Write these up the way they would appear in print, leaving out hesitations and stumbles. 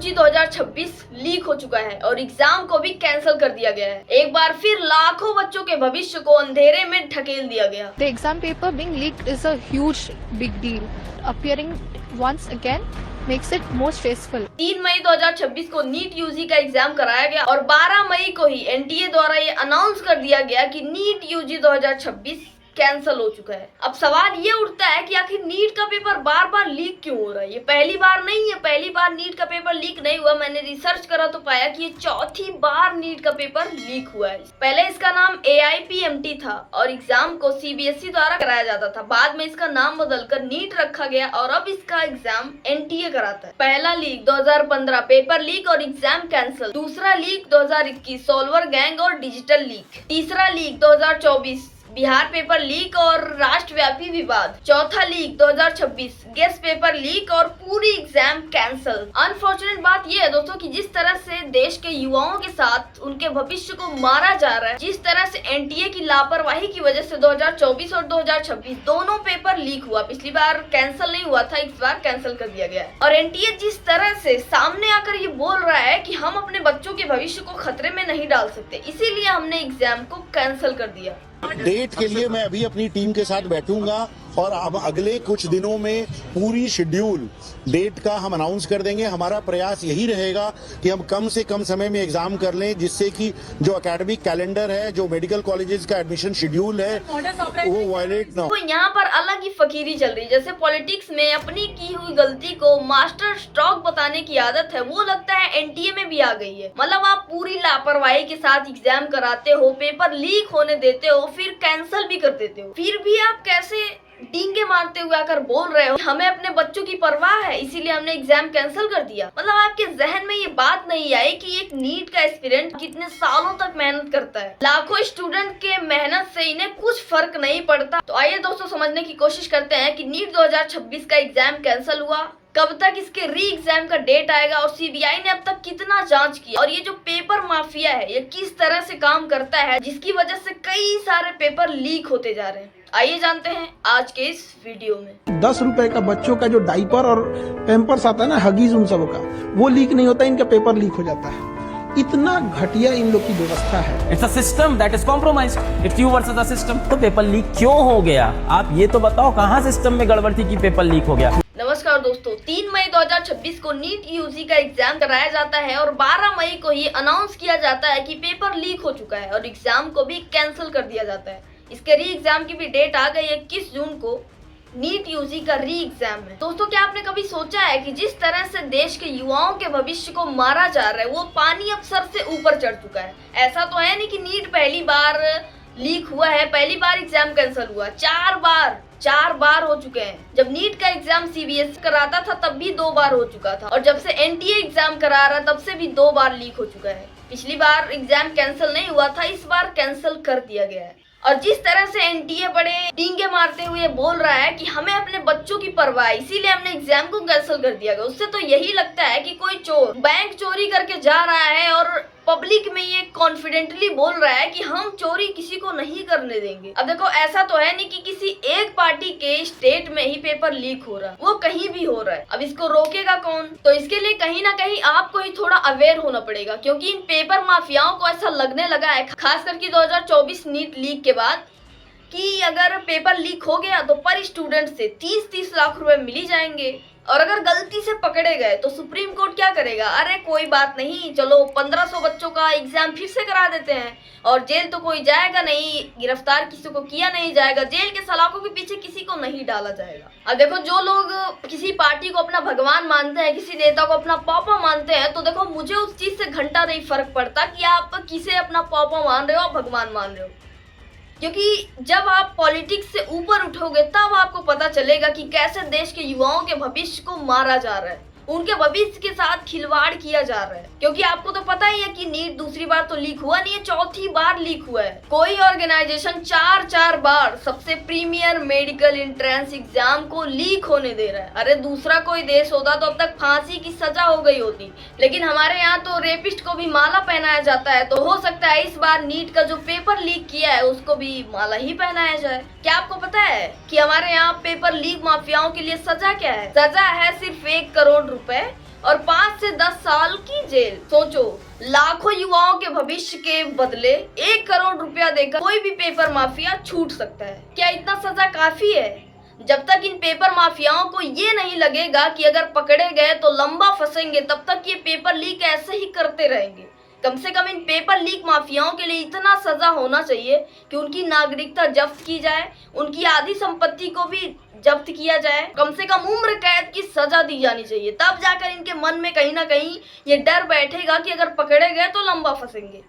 UG 2026 leak हो चुका है और एग्जाम को भी कैंसिल कर दिया गया है। एक बार फिर लाखों बच्चों के भविष्य को अंधेरे में ढकेल दिया गया। The exam paper being leaked is a huge big deal. Appearing once again makes it more stressful. 3 मई 2026 को नीट यूजी का एग्जाम कराया गया और 12 मई को ही एनटीए द्वारा ये अनाउंस कर दिया गया कि नीट यूजी 2026 कैंसिल हो चुका है। अब सवाल ये उठता है कि आखिर नीट का पेपर बार बार लीक क्यों हो रहा है। ये पहली बार नहीं है, पहली बार नीट का पेपर लीक नहीं हुआ। मैंने रिसर्च करा तो पाया कि ये चौथी बार नीट का पेपर लीक हुआ है। पहले इसका नाम AIPMT था और एग्जाम को CBSE द्वारा कराया जाता था। बाद में इसका नाम बदलकर नीट रखा गया और अब इसका एग्जाम NTA कराता है। पहला लीक 2015 पेपर लीक और एग्जाम कैंसिल। दूसरा लीक 2021 सॉल्वर गैंग और डिजिटल लीक। तीसरा लीक 2024 बिहार पेपर लीक और राष्ट्रव्यापी विवाद। चौथा लीक 2026 गेस्ट पेपर लीक और पूरी एग्जाम कैंसिल। अनफॉर्चुनेट बात यह है दोस्तों कि जिस तरह से देश के युवाओं के साथ उनके भविष्य को मारा जा रहा है, जिस तरह से NTA की लापरवाही की वजह से 2024 और 2026 दोनों पेपर लीक हुआ। पिछली बार कैंसिल नहीं हुआ था, इस बार कैंसिल कर दिया गया है। और NTA जिस तरह से सामने आकर ये बोल रहा है कि हम अपने बच्चों के भविष्य को खतरे में नहीं डाल सकते, इसीलिए हमने एग्जाम को कैंसिल कर दिया। डेट के लिए मैं अभी अपनी टीम के साथ बैठूंगा और अब अगले कुछ दिनों में पूरी शेड्यूल डेट का हम अनाउंस कर देंगे। हमारा प्रयास यही रहेगा कि हम कम से कम समय में एग्जाम कर लें, जिससे कि जो एकेडमिक कैलेंडर है, जो मेडिकल कॉलेजेस का एडमिशन शेड्यूल है, वो वायलेट ना हो। तो यहाँ पर अलग ही फकीरी चल रही है। जैसे पॉलिटिक्स में अपनी की हुई गलती को मास्टर स्ट्रोक बताने की आदत है, वो लगता है NTA में भी आ गई है। मतलब आप पूरी लापरवाही के साथ एग्जाम कराते हो, पेपर लीक होने देते हो, फिर कैंसिल भी कर देते हो, फिर भी आप कैसे डींगे मारते हुए आकर बोल रहे हो हमें अपने बच्चों की परवाह है, इसीलिए हमने एग्जाम कैंसिल कर दिया। मतलब आपके जहन में ये बात नहीं आई कि एक नीट का एस्पिरेंट कितने सालों तक मेहनत करता है। लाखों स्टूडेंट के मेहनत से इन्हें कुछ फर्क नहीं पड़ता। तो आइए दोस्तों समझने की कोशिश करते हैं कि नीट 2026 का एग्जाम कैंसिल हुआ, कब तक इसके री एग्जाम का डेट आएगा और CBI ने अब तक कितना जांच किया, और ये जो पेपर माफिया है ये किस तरह से काम करता है, जिसकी वजह से कई सारे पेपर लीक होते जा रहे हैं। आइए जानते हैं आज के इस वीडियो में। 10 रुपए का बच्चों का जो डाइपर और पैम्पर्स आता है ना, हगीज उन सबों का, वो लीक नहीं होता, इनका पेपर लीक हो जाता है। इतना घटिया इन लोग की व्यवस्था है। It's a system that is compromised. It's you versus the system. तो पेपर लीक क्यों हो गया, आप ये तो बताओ, कहाँ सिस्टम में गड़बड़ थी कि पेपर लीक हो गया। नमस्कार दोस्तों, 3 मई 2026 को नीट यूजी का एग्जाम कराया जाता है और 12 मई को ही अनाउंस किया जाता है कि पेपर लीक हो चुका है और एग्जाम को भी कैंसिल कर दिया जाता है। इसके री एग्जाम की भी डेट आ गई है 21 जून को। नीट यूजी का री एग्जाम है। दोस्तों क्या आपने कभी सोचा है कि जिस तरह से देश के युवाओं के भविष्य को मारा जा रहा है, वो पानी अब सर से ऊपर चढ़ चुका है। ऐसा तो है नहीं कि नीट पहली बार लीक हुआ है, पहली बार एग्जाम कैंसिल हुआ। 4 बार हो चुके हैं। जब नीट का एग्जाम CBSE कराता था तब भी 2 बार हो चुका था और जब से NTA एग्जाम करा रहा तब से भी 2 बार लीक हो चुका है। पिछली बार एग्जाम कैंसिल नहीं हुआ था, इस बार कैंसिल कर दिया गया है। और जिस तरह से NTA बड़े डींगे मारते हुए बोल रहा है कि हमें अपने बच्चों की परवाह है, इसीलिए हमने एग्जाम को कैंसिल कर दिया गया, उससे तो यही लगता है कि कोई चोर बैंक चोरी करके जा रहा है और पब्लिक में ये कॉन्फिडेंटली बोल रहा है कि हम चोरी किसी को नहीं करने देंगे। अब देखो ऐसा तो है नहीं कि किसी एक पार्टी के स्टेट में ही पेपर लीक हो रहा है, वो कहीं भी हो रहा है। अब इसको रोकेगा कौन? तो इसके लिए कहीं ना कहीं आपको ही थोड़ा अवेयर होना पड़ेगा, क्योंकि इन पेपर माफियाओं को ऐसा लगने लगा है, खास करके 2024 नीट लीक के बाद, कि अगर पेपर लीक हो गया तो पर स्टूडेंट से 30-30 लाख रुपए मिल ही जाएंगे, और अगर गलती से पकड़े गए तो सुप्रीम कोर्ट क्या करेगा? अरे कोई बात नहीं, चलो 1500 बच्चों का एग्जाम फिर से करा देते हैं और जेल तो कोई जाएगा नहीं, गिरफ्तार किसी को किया नहीं जाएगा, जेल के सलाखों के पीछे किसी को नहीं डाला जाएगा। अब देखो जो लोग किसी पार्टी को अपना भगवान मानते हैं, किसी नेता को अपना पापा मानते हैं, तो देखो मुझे उस चीज से घंटा नहीं फर्क पड़ता कि आप किसे अपना पापा मान रहे हो, भगवान मान रहे हो, क्योंकि जब आप पॉलिटिक्स से ऊपर उठोगे तब आपको पता चलेगा कि कैसे देश के युवाओं के भविष्य को मारा जा रहा है, उनके भविष्य के साथ खिलवाड़ किया जा रहा है। क्योंकि आपको तो पता ही है कि नीट दूसरी बार तो लीक हुआ नहीं है, चौथी बार लीक हुआ है। कोई ऑर्गेनाइजेशन 4 बार सबसे प्रीमियर मेडिकल एंट्रेंस एग्जाम को लीक होने दे रहा है। अरे दूसरा कोई देश होता तो अब तक फांसी की सजा हो गई होती, लेकिन हमारे यहाँ तो रेपिस्ट को भी माला पहनाया जाता है। तो हो सकता है इस बार नीट का जो पेपर लीक किया है उसको भी माला ही पहनाया जाए। क्या आपको पता है कि हमारे यहाँ पेपर लीक माफियाओं के लिए सजा क्या है? सजा है सिर्फ 1 करोड़ रुपए और 5 से 10 साल की जेल। सोचो, लाखों युवाओं के भविष्य के बदले 1 करोड़ रुपया देकर कोई भी पेपर माफिया छूट सकता है। क्या इतना सजा काफी है? जब तक इन पेपर माफियाओं को ये नहीं लगेगा कि अगर पकड़े गए तो लंबा फंसेंगे, तब तक ये पेपर लीक ऐसे ही करते रहेंगे। कम से कम इन पेपर लीक माफियाओं के लिए इतना सजा होना चाहिए कि उनकी नागरिकता जब्त की जाए, उनकी आधी संपत्ति को भी जब्त किया जाए, कम से कम उम्र कैद की सजा दी जानी चाहिए। तब जाकर इनके मन में कहीं ना कहीं ये डर बैठेगा कि अगर पकड़े गए तो लंबा फंसेंगे।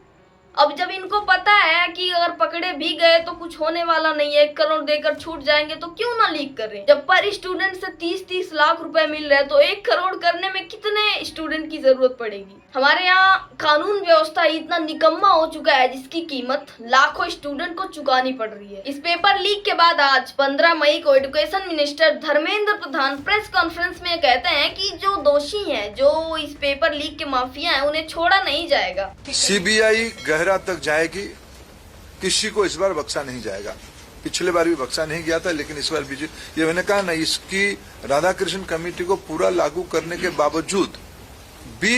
अब जब इनको पता है कि अगर पकड़े भी गए तो कुछ होने वाला नहीं है, 1 करोड़ देकर छूट जाएंगे, तो क्यों ना लीक कर रहे हैं। जब पर स्टूडेंट से 30-30 लाख रुपए मिल रहे हैं तो 1 करोड़ करने में कितने स्टूडेंट की जरूरत पड़ेगी। हमारे यहाँ कानून व्यवस्था इतना निकम्मा हो चुका है जिसकी कीमत लाखों स्टूडेंट को चुकानी पड़ रही है। इस पेपर लीक के बाद आज 15 मई को education minister Dharmendra Pradhan press conference में कहते हैं कि जो दोषी हैं, जो इस पेपर लीक के माफिया हैं, उन्हें छोड़ा नहीं जाएगा। सीबीआई गहरा तक जाएगी, किसी को इस बार बख्शा नहीं जाएगा। पिछले बार भी बख्शा नहीं गया था, लेकिन इस बार भी ये मैंने कहा ना, इसकी राधाकृष्ण कमेटी को पूरा लागू करने के बावजूद भी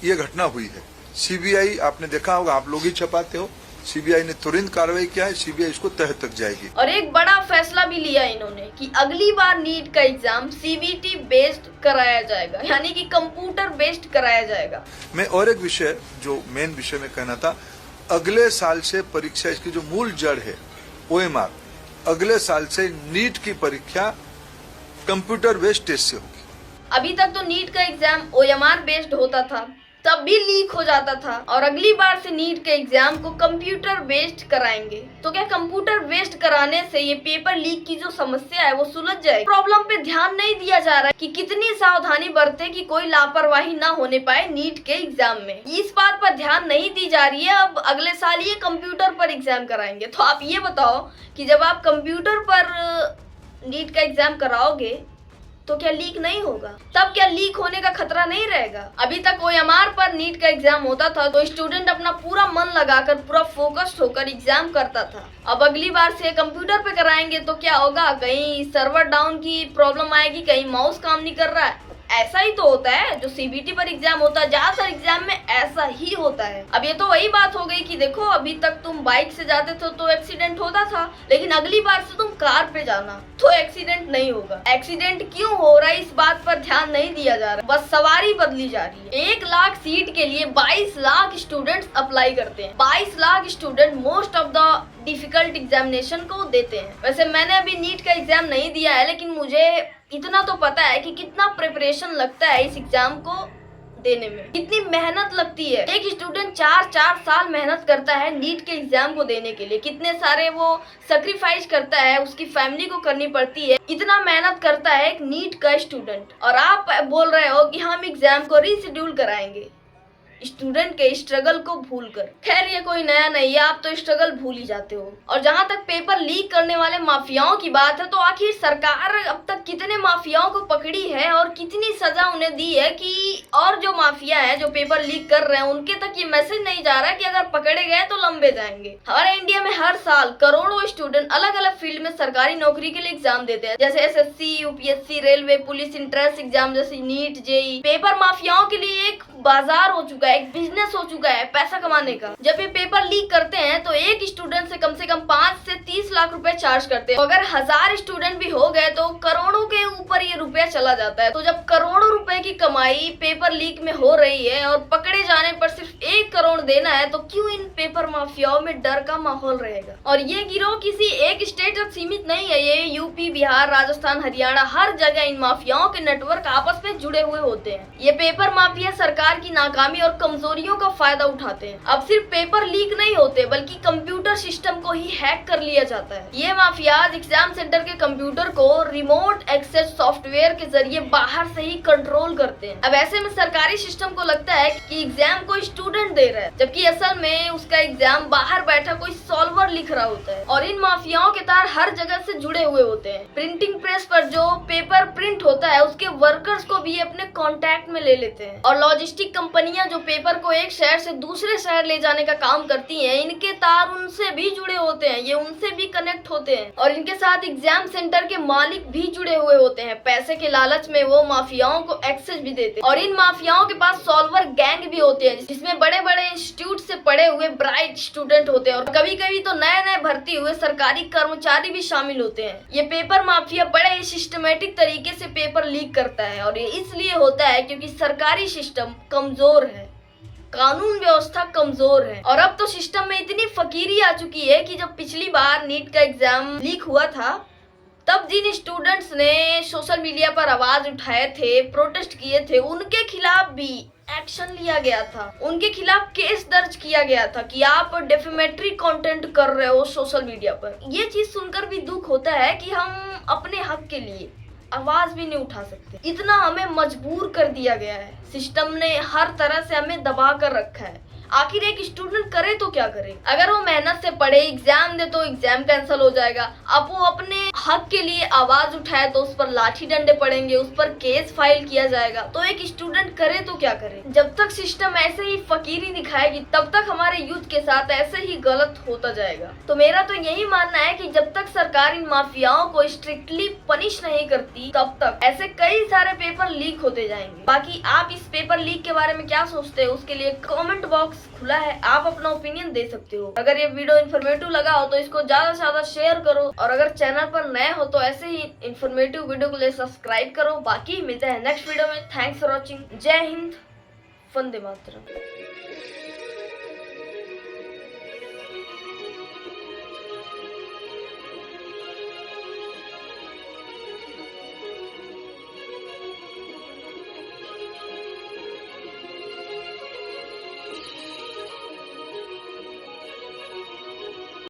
ये घटना हुई है। सीबीआई, आपने देखा होगा, आप लोग ही छपाते हो, सीबीआई ने तुरंत कार्रवाई किया है, सीबीआई इसको तह तक जाएगी। और एक बड़ा फैसला भी लिया इन्होंने कि अगली बार नीट का एग्जाम सीबीटी बेस्ड कराया जाएगा, यानी कि कंप्यूटर बेस्ड कराया जाएगा। मैं और एक विषय जो मेन विषय में कहना था, अगले साल से परीक्षा, इसकी जो मूल जड़ है OMR, अगले साल से नीट की परीक्षा कंप्यूटर बेस्ड टेस्ट से होगी। अभी तक तो नीट का एग्जाम OMR बेस्ड होता था, तब भी लीक हो जाता था, और अगली बार से नीट के एग्जाम को कंप्यूटर बेस्ड कराएंगे। तो क्या कंप्यूटर बेस्ड कराने से ये पेपर लीक की जो समस्या है वो सुलझ जाएगी? प्रॉब्लम पे ध्यान नहीं दिया जा रहा है कि कितनी सावधानी बरते कि कोई लापरवाही ना होने पाए नीट के एग्जाम में। इस बात पर ध्यान नहीं दी जा रही है। अब अगले साल ये कंप्यूटर पर एग्जाम कराएंगे। तो आप ये बताओ कि जब आप कंप्यूटर पर नीट का एग्जाम कराओगे तो क्या लीक नहीं होगा? तब क्या लीक होने का खतरा नहीं रहेगा? अभी तक OMR पर नीट का एग्जाम होता था तो स्टूडेंट अपना पूरा मन लगाकर, पूरा फोकस्ड होकर एग्जाम करता था। अब अगली बार से कंप्यूटर पे कराएंगे तो क्या होगा? कहीं सर्वर डाउन की प्रॉब्लम आएगी, कहीं माउस काम नहीं कर रहा है। ऐसा ही तो होता है जो CBT पर एग्जाम होता है, ज्यादातर एग्जाम में ऐसा ही होता है। अब ये तो वही बात हो गई कि देखो, अभी तक तुम बाइक से जाते थे तो एक्सीडेंट होता था, लेकिन अगली बार से तुम कार पे जाना तो एक्सीडेंट नहीं होगा। एक्सीडेंट क्यों हो रहा है इस बात पर ध्यान नहीं दिया जा रहा, बस सवारी बदली जा रही है। 1 लाख सीट के लिए 22 लाख स्टूडेंट्स अप्लाई करते हैं। 22 lakh student most of the difficult examination को देते हैं। वैसे मैंने अभी नीट का एग्जाम नहीं दिया है, लेकिन मुझे इतना तो पता है कि कितना प्रिपरेशन लगता है इस एग्जाम को देने में, कितनी मेहनत लगती है। एक स्टूडेंट 4 साल मेहनत करता है नीट के एग्जाम को देने के लिए, कितने सारे वो सैक्रिफाइस करता है, उसकी फैमिली को करनी पड़ती है, इतना मेहनत करता है एक नीट का स्टूडेंट। और आप बोल रहे हो कि हम एग्जाम को रीशेड्यूल कराएंगे स्टूडेंट के स्ट्रगल को भूलकर। खैर, ये कोई नया नहीं है, आप तो स्ट्रगल भूल ही जाते हो। और जहां तक पेपर लीक करने वाले माफियाओं की बात है, तो आखिर सरकार अब तक कितने माफियाओं को पकड़ी है और कितनी सजा उन्हें दी है कि और जो माफिया है जो पेपर लीक कर रहे हैं उनके तक ये मैसेज नहीं जा रहा कि अगर पकड़े गए तो लंबे जाएंगे। हमारे इंडिया में हर साल करोड़ों स्टूडेंट अलग अलग फील्ड में सरकारी नौकरी के लिए एग्जाम देते हैं, जैसे SSC, UPSC, railway, police, entrance exam जैसे नीट, JEE। पेपर माफियाओं के लिए एक बाजार हो चुका है, एक बिजनेस हो चुका है पैसा कमाने का। जब ये पेपर लीक करते हैं तो एक स्टूडेंट से कम 5 से 30 लाख रुपए चार्ज करते हैं। तो अगर 1000 स्टूडेंट भी हो गए तो करोड़ों के ऊपर ये रुपया चला जाता है। तो जब करोड़ों रुपए की कमाई पेपर लीक में हो रही है और पकड़े जाने पर सिर्फ 1 करोड़ देना है, तो क्यों इन पेपर माफियाओं में डर का माहौल रहेगा? और ये गिरोह किसी एक स्टेट तक सीमित नहीं है, ये यूपी, बिहार, राजस्थान, हरियाणा, हर जगह इन माफियाओं के नेटवर्क आपस में जुड़े हुए होते हैं। ये पेपर माफिया सरकार की नाकामी और कमजोरियों का फायदा उठाते हैं। अब सिर्फ पेपर लीक नहीं होते बल्कि कंप्यूटर सिस्टम को ही हैक कर लिया जाता है। ये माफियाज एग्जाम सेंटर के कंप्यूटर को रिमोट एक्सेस सॉफ्टवेयर के जरिए बाहर से ही कंट्रोल करते हैं। अब ऐसे में सरकारी सिस्टम को लगता है कि एग्जाम कोई स्टूडेंट दे रहा है, जबकि असल में उसका एग्जाम बाहर बैठा कोई सॉल्वर लिख रहा होता है। और इन माफियाओं के तार हर जगह से जुड़े हुए होते हैं। प्रिंटिंग प्रेस पर जो पेपर प्रिंट होता है उसके वर्कर्स को भी अपने कॉन्टैक्ट में ले लेते हैं और लॉजिस्टिक लॉजिस्टिक कंपनियां जो पेपर को एक शहर से दूसरे शहर ले जाने का काम करती हैं, इनके तार उनसे भी जुड़े होते हैं, ये उनसे भी कनेक्ट होते हैं और इनके साथ एग्जाम सेंटर के मालिक भी जुड़े हुए होते हैं। पैसे के लालच में वो माफियाओं को एक्सेस भी देते हैं और इन माफियाओं के पास सॉल्वर गैंग भी होते हैं, जिसमें बड़े बड़े इंस्टीट्यूट से पढ़े हुए ब्राइट स्टूडेंट होते हैं और कभी कभी तो नए नए भर्ती हुए सरकारी कर्मचारी भी शामिल होते हैं। ये पेपर माफिया बड़े ही सिस्टमेटिक तरीके से पेपर लीक करता है और ये इसलिए होता है क्योंकि सरकारी सिस्टम कमजोर है, कानून व्यवस्था कमजोर है। और अब तो सिस्टम में इतनी फकीरी आ चुकी है कि जब पिछली बार नीट का एग्जाम लीक हुआ था, तब जिन स्टूडेंट्स ने सोशल मीडिया पर आवाज उठाए थे, प्रोटेस्ट किए थे, उनके खिलाफ भी एक्शन लिया गया था, उनके खिलाफ केस दर्ज किया गया था कि आप डेफेमेटरी कंटेंट कर रहे हो सोशल मीडिया पर। ये चीज सुनकर भी दुख होता है कि हम अपने हक के लिए आवाज भी नहीं उठा सकते, इतना हमें मजबूर कर दिया गया है। सिस्टम ने हर तरह से हमें दबा कर रखा है। आखिर एक स्टूडेंट करे तो क्या करे? अगर वो मेहनत से पढ़े, एग्जाम दे तो एग्जाम कैंसिल हो जाएगा। अब वो अपने हक के लिए आवाज उठाए तो उस पर लाठी डंडे पड़ेंगे, उस पर केस फाइल किया जाएगा। तो एक स्टूडेंट करे तो क्या करे? जब तक सिस्टम ऐसे ही फकीरी दिखाएगी, तब तक हमारे यूथ के साथ ऐसे ही गलत होता जाएगा। तो मेरा तो यही मानना है कि जब तक सरकार इन माफियाओं को स्ट्रिक्टली पनिश नहीं करती, तब तक ऐसे कई सारे पेपर लीक होते जाएंगे। बाकी आप इस पेपर लीक के बारे में क्या सोचते हो, उसके लिए कमेंट बॉक्स खुला है, आप अपना ओपिनियन दे सकते हो। अगर ये वीडियो इन्फॉर्मेटिव लगा हो तो इसको ज्यादा से ज्यादा शेयर करो और अगर चैनल पर नए हो तो ऐसे ही इन्फॉर्मेटिव वीडियो के लिए सब्सक्राइब करो। बाकी मिलते हैं नेक्स्ट वीडियो में। Thanks for watching. जय हिंद, वंदे मातरम।